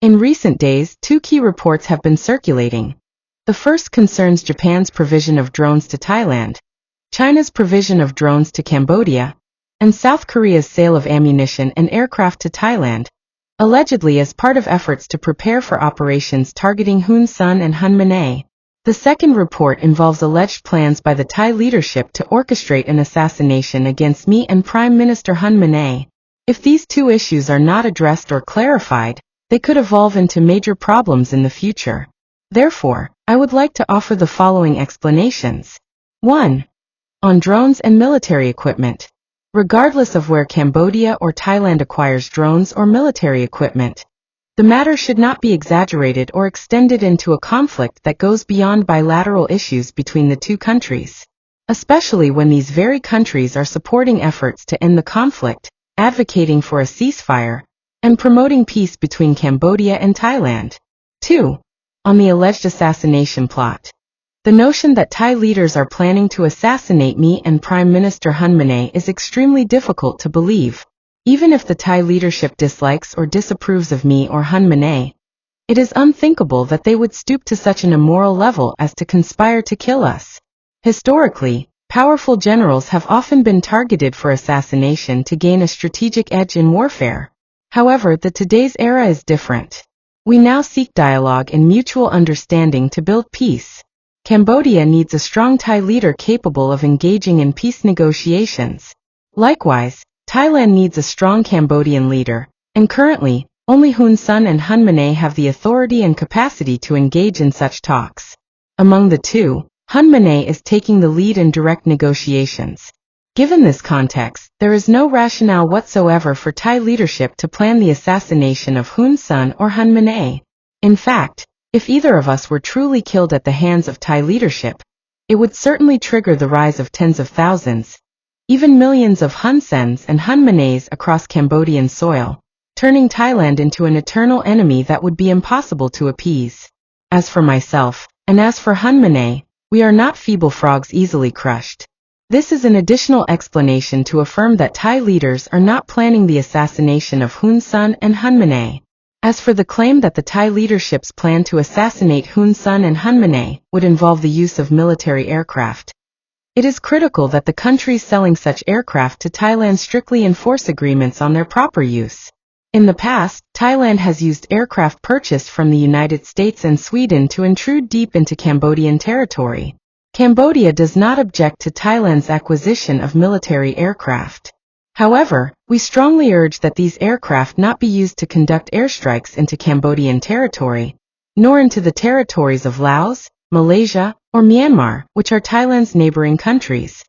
In recent days, two key reports have been circulating. The first concerns Japan's provision of drones to Thailand, China's provision of drones to Cambodia, and South Korea's sale of ammunition and aircraft to Thailand, allegedly as part of efforts to prepare for operations targeting Hun Sen and Hun Manet. The second report involves alleged plans by the Thai leadership to orchestrate an assassination against me and Prime Minister Hun Manet. If these two issues are not addressed or clarified, they could evolve into major problems in the future. Therefore, I would like to offer the following explanations. 1. On drones and military equipment. Regardless of where Cambodia or Thailand acquires drones or military equipment, the matter should not be exaggerated or extended into a conflict that goes beyond bilateral issues between the two countries, especially when these very countries are supporting efforts to end the conflict, advocating for a ceasefire, and promoting peace between Cambodia and Thailand. 2. On the alleged assassination plot. The notion that Thai leaders are planning to assassinate me and Prime Minister Hun Manet is extremely difficult to believe. Even if the Thai leadership dislikes or disapproves of me or Hun Manet, it is unthinkable that they would stoop to such an immoral level as to conspire to kill us. Historically, powerful generals have often been targeted for assassination to gain a strategic edge in warfare. However, today's era is different. We now seek dialogue and mutual understanding to build peace. Cambodia needs a strong Thai leader capable of engaging in peace negotiations. Likewise, Thailand needs a strong Cambodian leader, and currently, only Hun Sen and Hun Manet have the authority and capacity to engage in such talks. Among the two, Hun Manet is taking the lead in direct negotiations. Given this context, there is no rationale whatsoever for Thai leadership to plan the assassination of Hun Sen or Hun Manet. In fact, if either of us were truly killed at the hands of Thai leadership, it would certainly trigger the rise of tens of thousands, even millions of Hun Sens and Hun Manets across Cambodian soil, turning Thailand into an eternal enemy that would be impossible to appease. As for myself, and as for Hun Manet, we are not feeble frogs easily crushed. This is an additional explanation to affirm that Thai leaders are not planning the assassination of Hun Sen and Hun Manet. As for the claim that the Thai leadership's plan to assassinate Hun Sen and Hun Manet would involve the use of military aircraft, it is critical that the countries selling such aircraft to Thailand strictly enforce agreements on their proper use. In the past, Thailand has used aircraft purchased from the United States and Sweden to intrude deep into Cambodian territory. Cambodia does not object to Thailand's acquisition of military aircraft. However, we strongly urge that these aircraft not be used to conduct airstrikes into Cambodian territory, nor into the territories of Laos, Malaysia, or Myanmar, which are Thailand's neighboring countries.